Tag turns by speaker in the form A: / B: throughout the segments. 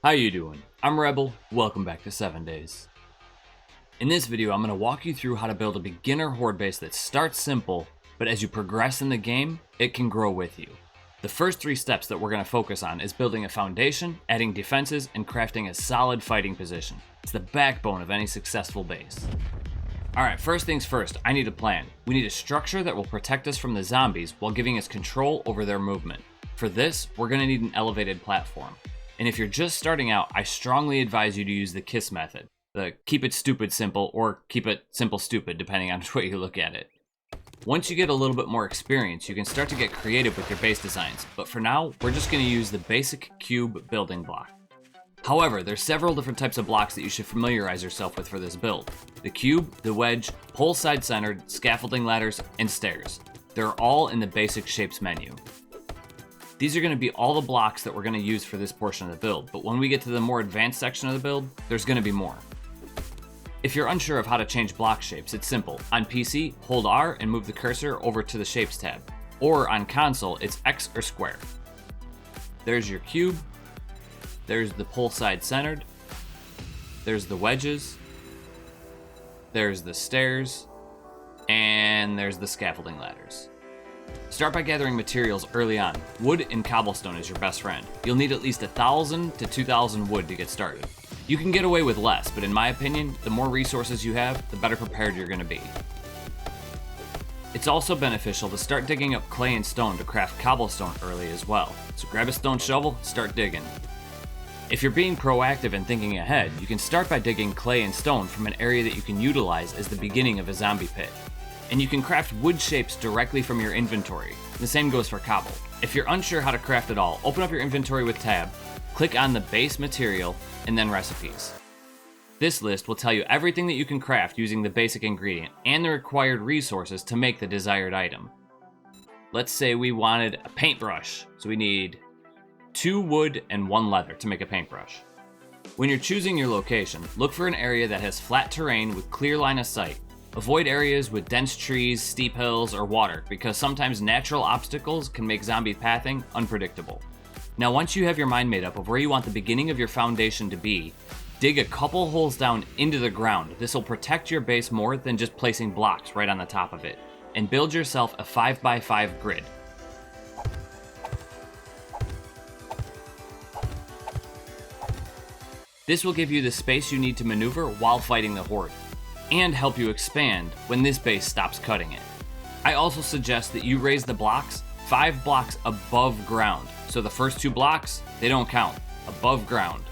A: How you doing? I'm Rebel, welcome back to 7 Days. In this video, I'm going to walk you through how to build a beginner horde base that starts simple, but as you progress in the game, it can grow with you. The first 3 steps that we're going to focus on is building a foundation, adding defenses, and crafting a solid fighting position. It's the backbone of any successful base. Alright, first things first, I need a plan. We need a structure that will protect us from the zombies while giving us control over their movement. For this, we're going to need an elevated platform. And if you're just starting out, I strongly advise you to use the KISS method. The keep it stupid simple or keep it simple stupid, depending on which way you look at it. Once you get a little bit more experience, you can start to get creative with your base designs, but for now, we're just going to use the basic cube building block. However, there's several different types of blocks that you should familiarize yourself with for this build. The cube, the wedge, pole side centered, scaffolding ladders, and stairs. They're all in the basic shapes menu. These are going to be all the blocks that we're going to use for this portion of the build, but when we get to the more advanced section of the build, there's going to be more. If you're unsure of how to change block shapes, it's simple. On PC, hold R and move the cursor over to the Shapes tab. Or on console, it's X or square. There's your cube. There's the pole side centered. There's the wedges. There's the stairs. And there's the scaffolding ladders. Start by gathering materials early on. Wood and cobblestone is your best friend. You'll need at least 1,000 to 2,000 wood to get started. You can get away with less, but in my opinion, the more resources you have, the better prepared you're going to be. It's also beneficial to start digging up clay and stone to craft cobblestone early as well. So grab a stone shovel, start digging. If you're being proactive and thinking ahead, you can start by digging clay and stone from an area that you can utilize as the beginning of a zombie pit. And you can craft wood shapes directly from your inventory. The same goes for cobble. If you're unsure how to craft it all, open up your inventory with tab, click on the base material, and then recipes. This list will tell you everything that you can craft using the basic ingredient and the required resources to make the desired item. Let's say we wanted a paintbrush, so we need 2 wood and 1 leather to make a paintbrush. When you're choosing your location, look for an area that has flat terrain with clear line of sight. Avoid areas with dense trees, steep hills, or water, because sometimes natural obstacles can make zombie pathing unpredictable. Now once you have your mind made up of where you want the beginning of your foundation to be, dig a couple holes down into the ground. This will protect your base more than just placing blocks right on the top of it, and build yourself a 5x5 grid. This will give you the space you need to maneuver while fighting the horde, and help you expand when this base stops cutting it. I also suggest that you raise the blocks 5 blocks above ground. So the first 2 blocks, they don't count, above ground.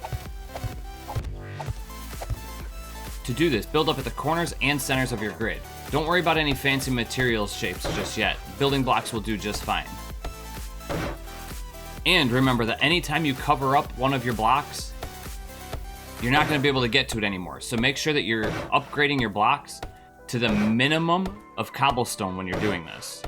A: To do this, build up at the corners and centers of your grid. Don't worry about any fancy materials shapes just yet. Building blocks will do just fine. And remember that anytime you cover up one of your blocks, you're not going to be able to get to it anymore. So make sure that you're upgrading your blocks to the minimum of cobblestone when you're doing this.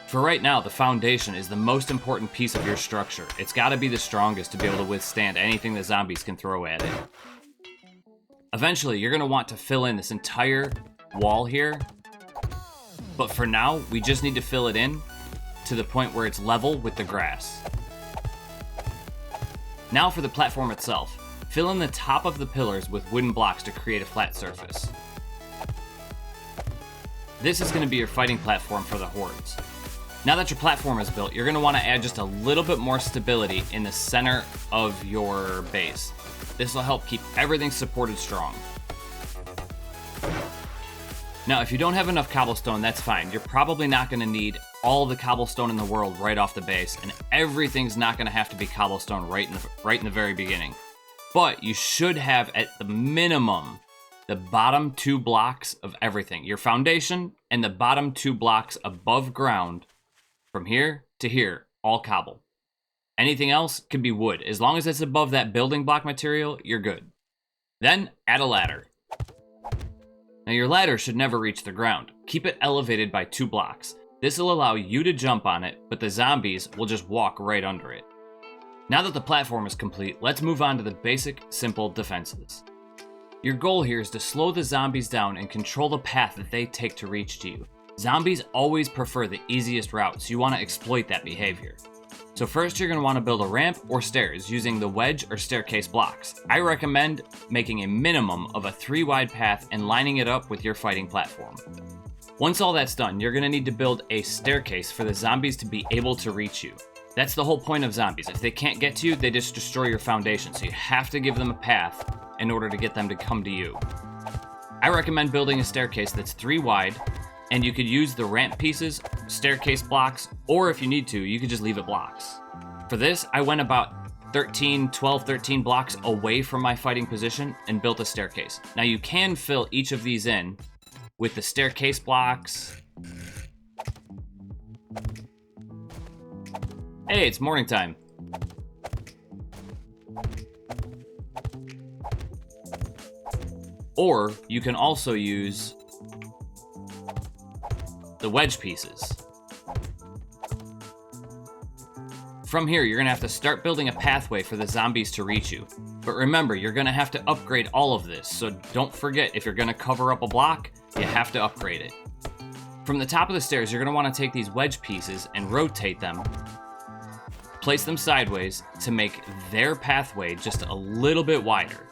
A: For right now, the foundation is the most important piece of your structure. It's got to be the strongest to be able to withstand anything the zombies can throw at it. Eventually, you're going to want to fill in this entire wall here. But for now, we just need to fill it in to the point where it's level with the grass. Now for the platform itself. Fill in the top of the pillars with wooden blocks to create a flat surface. This is going to be your fighting platform for the hordes. Now that your platform is built, you're going to want to add just a little bit more stability in the center of your base. This will help keep everything supported strong. Now, if you don't have enough cobblestone, that's fine. You're probably not going to need all the cobblestone in the world right off the base, and everything's not going to have to be cobblestone right in the very beginning. But you should have, at the minimum, the bottom 2 blocks of everything. Your foundation and the bottom 2 blocks above ground, from here to here, all cobble. Anything else could be wood. As long as it's above that building block material, you're good. Then, add a ladder. Now your ladder should never reach the ground. Keep it elevated by 2 blocks. This will allow you to jump on it, but the zombies will just walk right under it. Now that the platform is complete, let's move on to the basic, simple defenses. Your goal here is to slow the zombies down and control the path that they take to reach to you. Zombies always prefer the easiest route, so you want to exploit that behavior. So first you're going to want to build a ramp or stairs using the wedge or staircase blocks. I recommend making a minimum of a 3 wide path and lining it up with your fighting platform. Once all that's done, you're going to need to build a staircase for the zombies to be able to reach you. That's the whole point of zombies. If they can't get to you, they just destroy your foundation, so you have to give them a path in order to get them to come to you. I recommend building a staircase that's 3 wide, and you could use the ramp pieces, staircase blocks, or if you need to, you could just leave it blocks. For this, I went about 12, 13 blocks away from my fighting position and built a staircase. Now you can fill each of these in with the staircase blocks. Hey, it's morning time. Or you can also use the wedge pieces. From here, you're gonna have to start building a pathway for the zombies to reach you. But remember, you're gonna have to upgrade all of this, so don't forget, if you're gonna cover up a block, you have to upgrade it. From the top of the stairs, you're gonna wanna take these wedge pieces and rotate them, place them sideways to make their pathway just a little bit wider.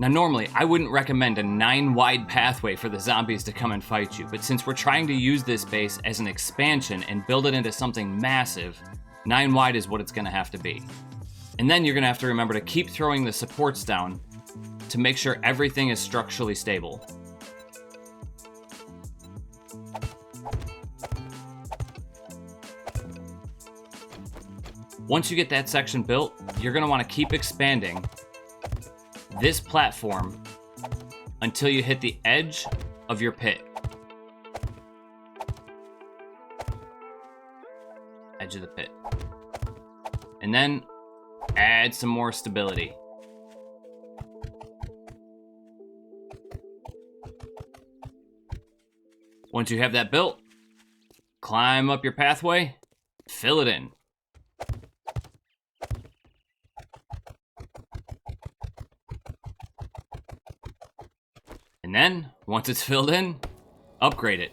A: Now normally, I wouldn't recommend a 9 wide pathway for the zombies to come and fight you, but since we're trying to use this base as an expansion and build it into something massive, 9 wide is what it's gonna have to be. And then you're gonna have to remember to keep throwing the supports down to make sure everything is structurally stable. Once you get that section built, you're gonna wanna keep expanding this platform until you hit the edge of your pit. Edge of the pit. And then add some more stability. Once you have that built, climb up your pathway, fill it in. And then, once it's filled in, upgrade it.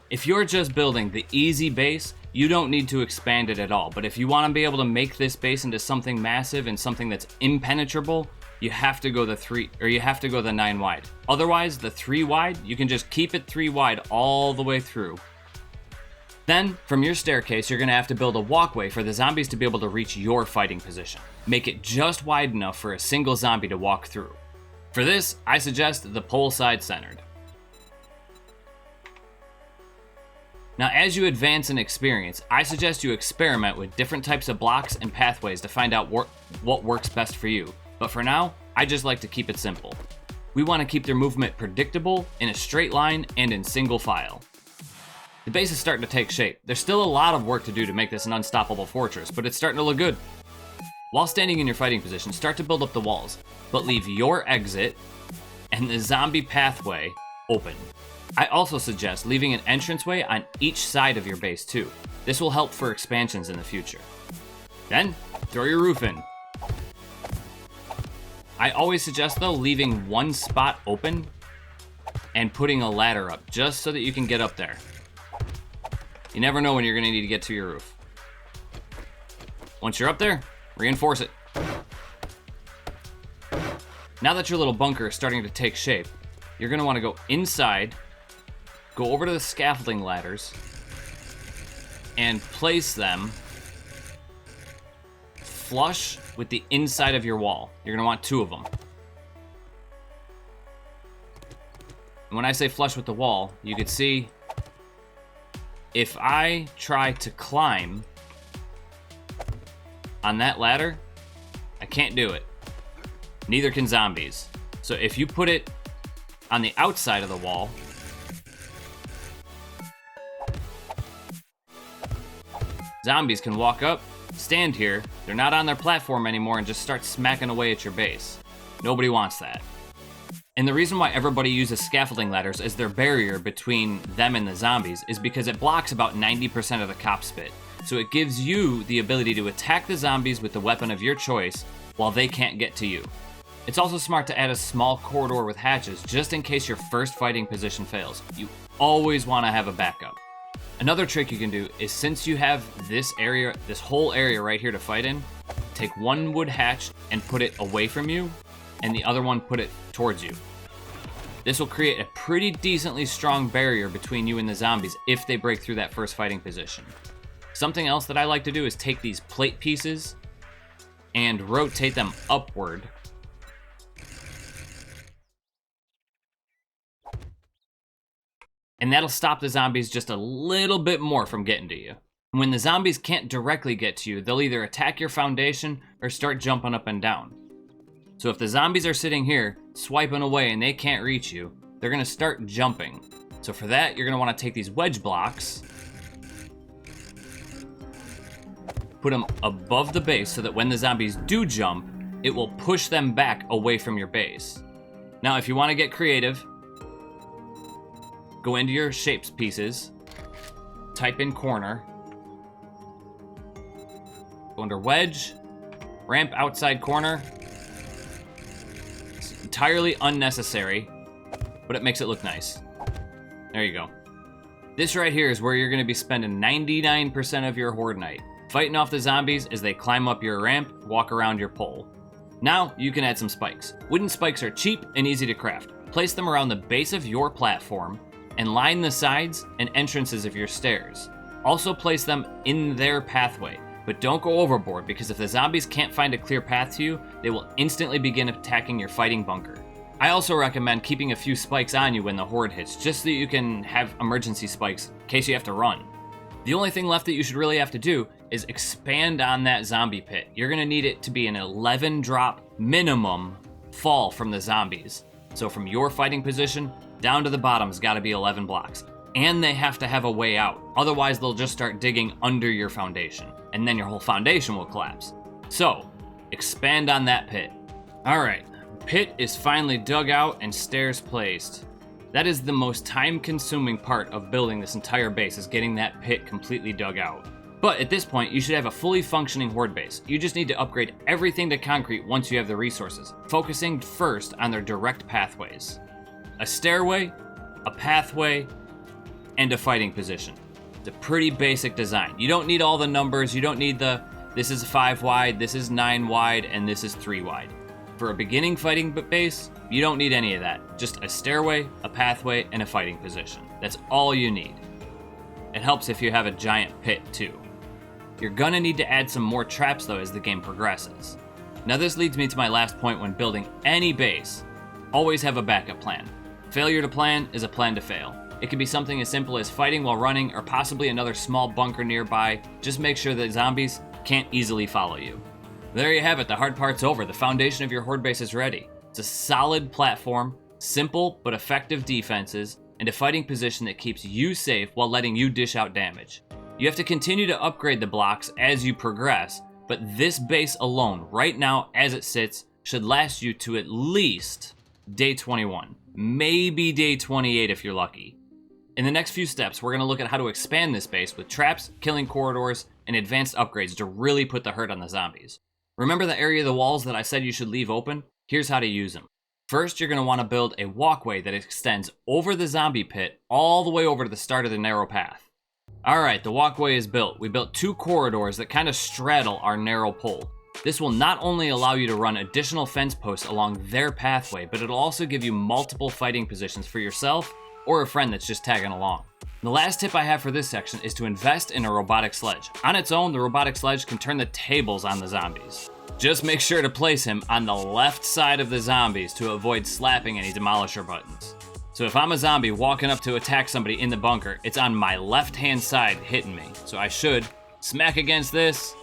A: If you're just building the easy base, you don't need to expand it at all. But if you want to be able to make this base into something massive and something that's impenetrable, you have to go the 9 wide. Otherwise, the 3 wide, you can just keep it 3 wide all the way through. Then, from your staircase, you're gonna have to build a walkway for the zombies to be able to reach your fighting position. Make it just wide enough for a single zombie to walk through. For this, I suggest the pole side centered. Now, as you advance in experience, I suggest you experiment with different types of blocks and pathways to find out what works best for you. But for now, I just like to keep it simple. We want to keep their movement predictable, in a straight line, and in single file. The base is starting to take shape. There's still a lot of work to do to make this an unstoppable fortress, but it's starting to look good. While standing in your fighting position, start to build up the walls, but leave your exit and the zombie pathway open. I also suggest leaving an entranceway on each side of your base too. This will help for expansions in the future. Then, throw your roof in. I always suggest though leaving one spot open and putting a ladder up just so that you can get up there. You never know when you're gonna need to get to your roof. Once you're up there, reinforce it. Now that your little bunker is starting to take shape, you're gonna wanna go inside, go over to the scaffolding ladders, and place them flush with the inside of your wall. You're gonna want 2 of them. And when I say flush with the wall, you can see if I try to climb on that ladder, I can't do it. Neither can zombies. So if you put it on the outside of the wall, zombies can walk up, stand here, they're not on their platform anymore, and just start smacking away at your base. Nobody wants that. And the reason why everybody uses scaffolding ladders as their barrier between them and the zombies is because it blocks about 90% of the cop spit. So it gives you the ability to attack the zombies with the weapon of your choice while they can't get to you. It's also smart to add a small corridor with hatches just in case your first fighting position fails. You always want to have a backup. Another trick you can do is, since you have this area, this whole area right here to fight in, take one wood hatch and put it away from you, and the other one put it towards you. This will create a pretty decently strong barrier between you and the zombies if they break through that first fighting position. Something else that I like to do is take these plate pieces and rotate them upward. And that'll stop the zombies just a little bit more from getting to you. When the zombies can't directly get to you, they'll either attack your foundation or start jumping up and down. So if the zombies are sitting here, swiping away, and they can't reach you, they're gonna start jumping. So for that, you're gonna wanna take these wedge blocks, put them above the base so that when the zombies do jump, it will push them back away from your base. Now, if you wanna get creative, go into your shapes pieces, type in corner, go under wedge, ramp outside corner. It's entirely unnecessary, but it makes it look nice. There you go. This right here is where you're gonna be spending 99% of your horde night, fighting off the zombies as they climb up your ramp, walk around your pole. Now, you can add some spikes. Wooden spikes are cheap and easy to craft. Place them around the base of your platform, and line the sides and entrances of your stairs. Also place them in their pathway, but don't go overboard, because if the zombies can't find a clear path to you, they will instantly begin attacking your fighting bunker. I also recommend keeping a few spikes on you when the horde hits, just so that you can have emergency spikes in case you have to run. The only thing left that you should really have to do is expand on that zombie pit. You're gonna need it to be an 11 drop minimum fall from the zombies. So from your fighting position, down to the bottom's gotta be 11 blocks. And they have to have a way out. Otherwise, they'll just start digging under your foundation, and then your whole foundation will collapse. So, expand on that pit. All right, pit is finally dug out and stairs placed. That is the most time-consuming part of building this entire base, is getting that pit completely dug out. But at this point, you should have a fully functioning horde base. You just need to upgrade everything to concrete once you have the resources, focusing first on their direct pathways. A stairway, a pathway, and a fighting position. It's a pretty basic design. You don't need all the numbers. You don't need this is 5 wide, this is 9 wide, and this is 3 wide. For a beginning fighting base, you don't need any of that. Just a stairway, a pathway, and a fighting position. That's all you need. It helps if you have a giant pit too. You're gonna need to add some more traps though as the game progresses. Now this leads me to my last point when building any base. Always have a backup plan. Failure to plan is a plan to fail. It could be something as simple as fighting while running, or possibly another small bunker nearby. Just make sure that zombies can't easily follow you. There you have it, the hard part's over. The foundation of your horde base is ready. It's a solid platform, simple but effective defenses, and a fighting position that keeps you safe while letting you dish out damage. You have to continue to upgrade the blocks as you progress, but this base alone, right now as it sits, should last you to at least day 21. Maybe day 28 if you're lucky. In the next few steps, we're going to look at how to expand this base with traps, killing corridors, and advanced upgrades to really put the hurt on the zombies. Remember the area of the walls that I said you should leave open? Here's how to use them. First, you're going to want to build a walkway that extends over the zombie pit all the way over to the start of the narrow path. Alright, the walkway is built. We built 2 corridors that kind of straddle our narrow pole. This will not only allow you to run additional fence posts along their pathway, but it'll also give you multiple fighting positions for yourself or a friend that's just tagging along. The last tip I have for this section is to invest in a robotic sledge. On its own, the robotic sledge can turn the tables on the zombies. Just make sure to place him on the left side of the zombies to avoid slapping any demolisher buttons. So if I'm a zombie walking up to attack somebody in the bunker, it's on my left-hand side hitting me. So I should smack against this,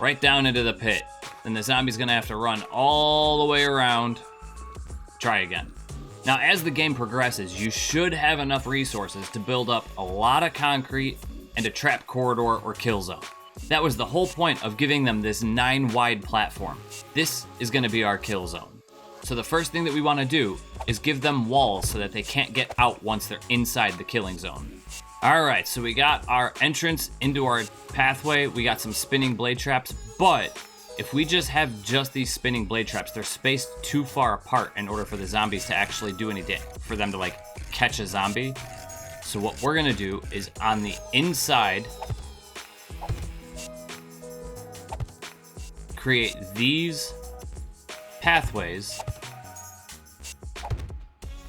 A: right down into the pit. Then the zombie's gonna have to run all the way around. Try again. Now, as the game progresses, you should have enough resources to build up a lot of concrete and a trap corridor or kill zone. That was the whole point of giving them this 9-wide platform. This is gonna be our kill zone. So the first thing that we wanna do is give them walls so that they can't get out once they're inside the killing zone. All right, so we got our entrance into our pathway. We got some spinning blade traps, but if we just have just these spinning blade traps, they're spaced too far apart in order for the zombies to actually do any damage, for them to like catch a zombie. So what we're gonna do is on the inside, create these pathways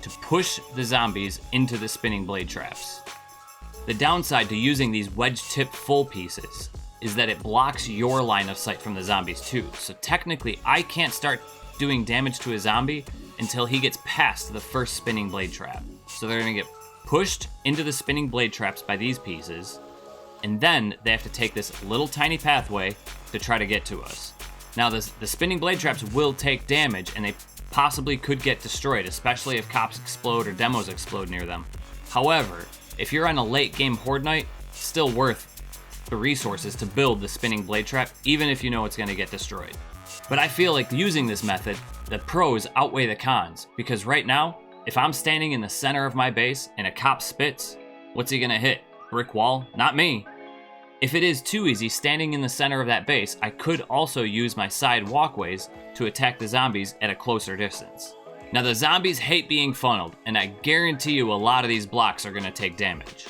A: to push the zombies into the spinning blade traps. The downside to using these wedge tip full pieces is that it blocks your line of sight from the zombies too. So technically I can't start doing damage to a zombie until he gets past the first spinning blade trap. So they're gonna get pushed into the spinning blade traps by these pieces, and then they have to take this little tiny pathway to try to get to us. Now the spinning blade traps will take damage, and they possibly could get destroyed, especially if cops explode or demos explode near them. However, if you're on a late game Horde night, it's still worth the resources to build the spinning blade trap, even if you know it's gonna get destroyed. But I feel like using this method, the pros outweigh the cons, because right now, if I'm standing in the center of my base and a cop spits, what's he gonna hit? Brick wall? Not me. If it is too easy standing in the center of that base, I could also use my side walkways to attack the zombies at a closer distance. Now the zombies hate being funneled, and I guarantee you a lot of these blocks are gonna take damage.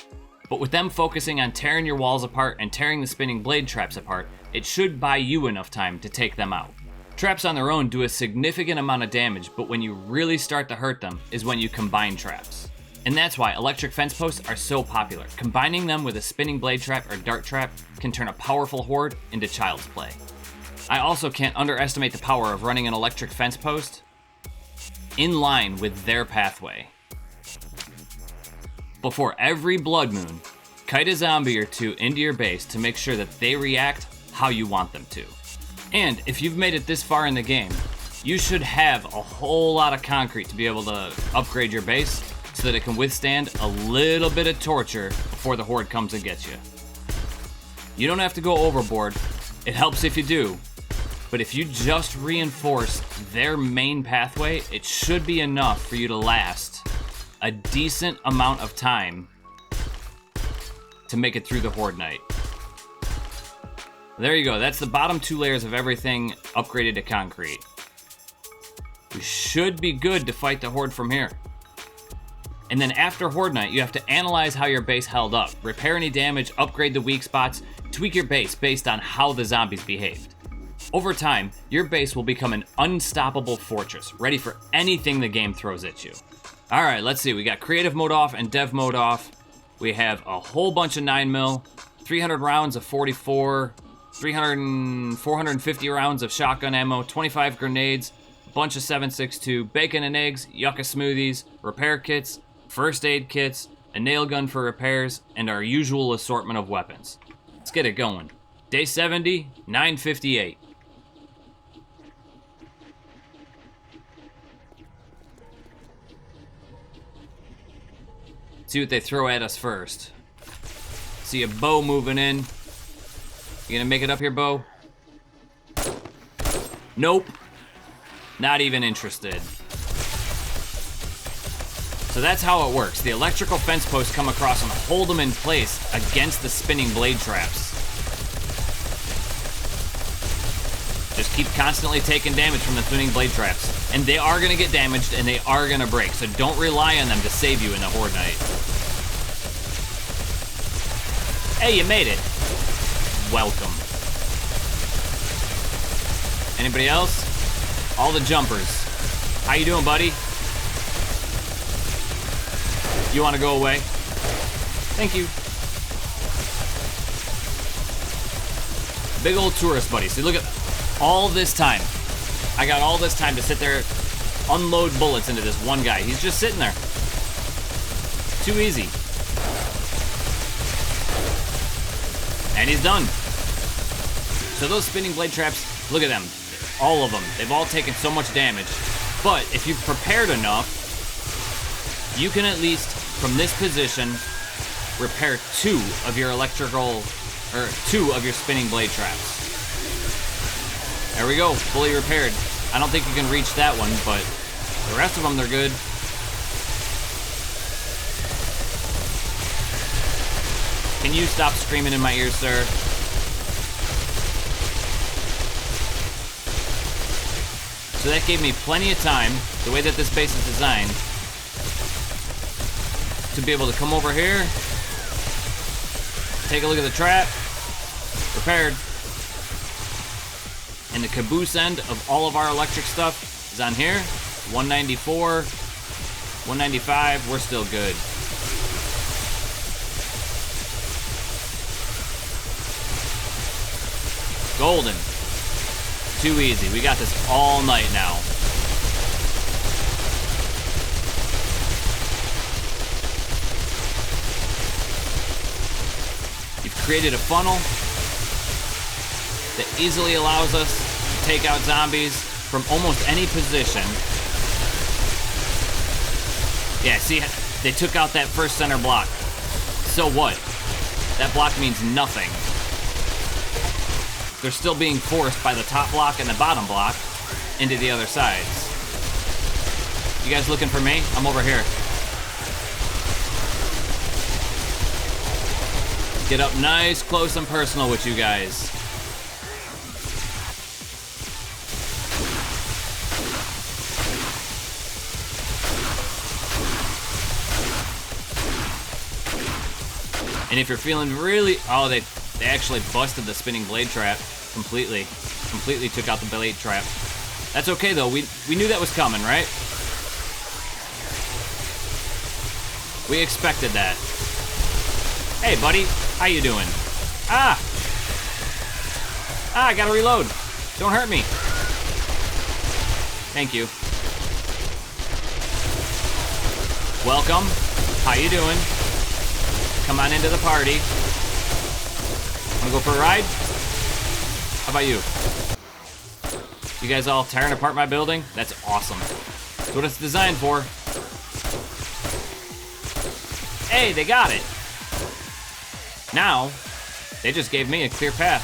A: But with them focusing on tearing your walls apart and tearing the spinning blade traps apart, it should buy you enough time to take them out. Traps on their own do a significant amount of damage, but when you really start to hurt them is when you combine traps. And that's why electric fence posts are so popular. Combining them with a spinning blade trap or dart trap can turn a powerful horde into child's play. I also can't underestimate the power of running an electric fence post in line with their pathway. Before every blood moon, kite a zombie or two into your base to make sure that they react how you want them to. And if you've made it this far in the game, you should have a whole lot of concrete to be able to upgrade your base so that it can withstand a little bit of torture before the horde comes and gets you. You don't have to go overboard. It helps if you do. But if you just reinforce their main pathway, it should be enough for you to last a decent amount of time to make it through the horde night. There you go. That's the bottom two layers of everything upgraded to concrete. We should be good to fight the horde from here. And then after horde night, you have to analyze how your base held up, repair any damage, upgrade the weak spots, tweak your base based on how the zombies behaved. Over time, your base will become an unstoppable fortress, ready for anything the game throws at you. All right, let's see. We got creative mode off and dev mode off. We have a whole bunch of 9mm, 300 rounds of 44, 450 rounds of shotgun ammo, 25 grenades, a bunch of 7.62, bacon and eggs, yucca smoothies, repair kits, first aid kits, a nail gun for repairs, and our usual assortment of weapons. Let's get it going. Day 70, 9:58. See what they throw at us first. See a bow moving in. You gonna make it up here, bow? Nope. Not even interested. So that's how it works. The electrical fence posts come across and hold them in place against the spinning blade traps. Just keep constantly taking damage from the spinning blade traps. And they are gonna get damaged and they are gonna break, so don't rely on them to save you in the horde night. Hey, you made it. Welcome. Anybody else? All the jumpers. How you doing, buddy? You wanna go away? Thank you. Big old tourist buddy. See, look at all this time. I got all this time to sit there, unload bullets into this one guy. He's just sitting there. Too easy. And he's done. So those spinning blade traps, look at them. All of them. They've all taken so much damage. But if you've prepared enough, you can at least, from this position, repair 2 of your electrical, or 2 of your spinning blade traps. There we go, fully repaired. I don't think you can reach that one, but the rest of them, they're good. Can you stop screaming in my ears, sir? So that gave me plenty of time, the way that this base is designed, to be able to come over here, take a look at the trap, prepared. And the caboose end of all of our electric stuff is on here. 194, 195, we're still good. Golden. Too easy. We got this all night now. You've created a funnel that easily allows us to take out zombies from almost any position. Yeah, see, they took out that first center block. So what? That block means nothing. They're still being forced by the top block and the bottom block into the other sides. You guys looking for me? I'm over here. Get up nice, close, and personal with you guys. And if you're feeling really, oh, they actually busted the spinning blade trap completely. Completely took out the blade trap. That's okay though, we knew that was coming, right? We expected that. Hey buddy, how you doing? Ah, I gotta reload. Don't hurt me. Thank you. Welcome, how you doing? Come on into the party. Wanna go for a ride? How about you? You guys all tearing apart my building? That's awesome. That's what it's designed for. Hey, they got it. Now, they just gave me a clear path.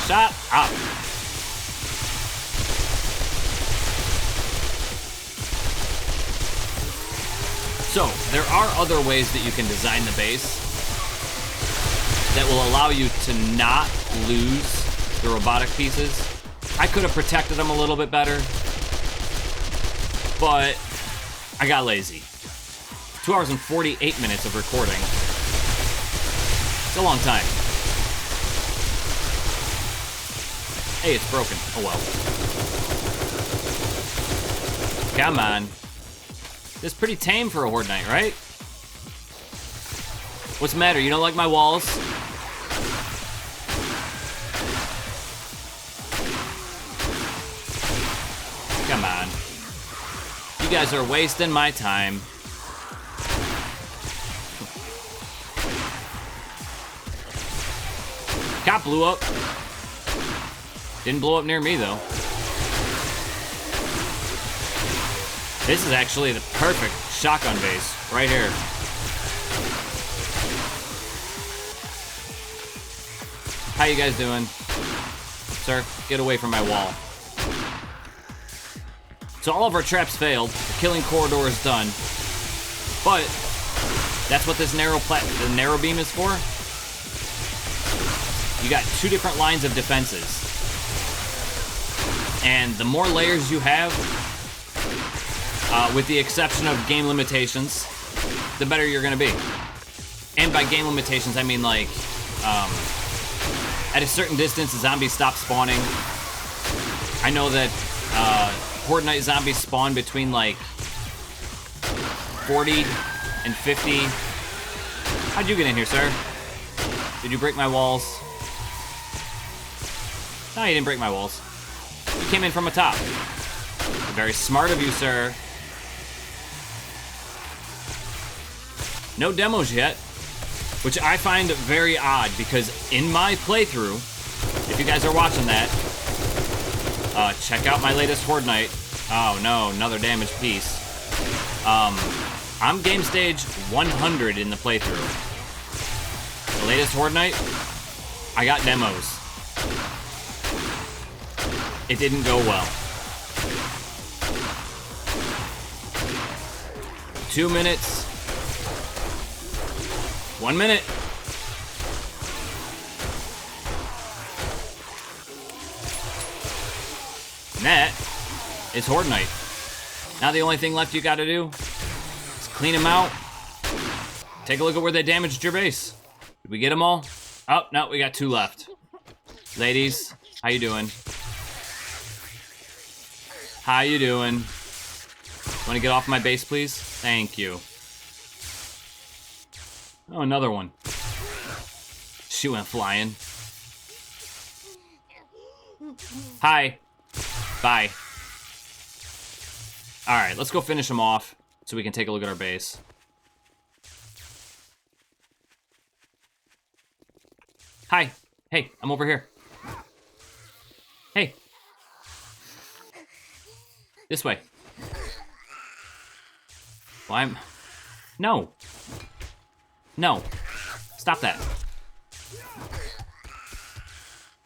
A: Shut up. So, there are other ways that you can design the base that will allow you to not lose the robotic pieces. I could have protected them a little bit better, but I got lazy. 2 hours and 48 minutes of recording. It's a long time. Hey, it's broken. Oh well. Come on. This is pretty tame for a Horde night, right? What's the matter? You don't like my walls? Come on. You guys are wasting my time. Cop blew up. Didn't blow up near me, though. This is actually the perfect shotgun base, right here. How you guys doing? Sir, get away from my wall. So all of our traps failed. The killing corridor is done. But that's what this the narrow beam is for. You got 2 different lines of defenses. And the more layers you have, with the exception of game limitations, the better you're gonna be. And by game limitations, I mean like, at a certain distance, the zombies stop spawning. I know that Horde Night zombies spawn between like 40 and 50. How'd you get in here, sir? Did you break my walls? No, you didn't break my walls. You came in from atop. Very smart of you, sir. No demos yet, which I find very odd because in my playthrough, if you guys are watching that, check out my latest Horde Night. Oh no, another damaged piece. I'm game stage 100 in the playthrough. The latest Horde Night, I got demos. It didn't go well. 2 minutes. 1 minute. And that is Horde Night. Now the only thing left you gotta do is Clean them out. Take a look at where they damaged your base. Did we get them all? Oh, no, we got 2 left. Ladies, how you doing? How you doing? Want to get off my base, please? Thank you. Oh, another one. She went flying. Hi. Bye. All right, let's go finish them off so we can take a look at our base. Hi. Hey, I'm over here. Hey. This way. Well, I'm... No. No. Stop that.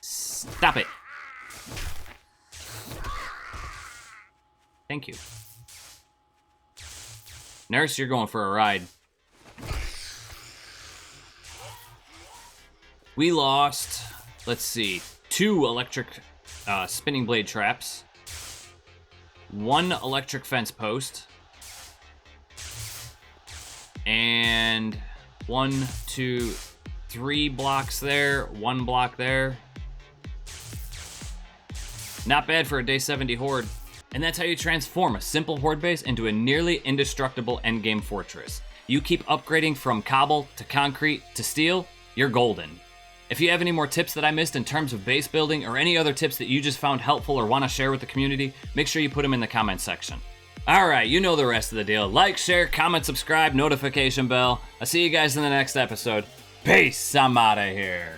A: Stop it. Thank you. Nurse, you're going for a ride. We lost, let's see, 2 electric spinning blade traps, 1 electric fence post, and 1, 2, 3 blocks there, 1 block there. Not bad for a day 70 horde. And that's how you transform a simple horde base into a nearly indestructible endgame fortress. You keep upgrading from cobble to concrete to steel, you're golden. If you have any more tips that I missed in terms of base building or any other tips that you just found helpful or want to share with the community, make sure you put them in the comment section. Alright, you know the rest of the deal. Like, share, comment, subscribe, notification bell. I'll see you guys in the next episode. Peace, I'm out of here.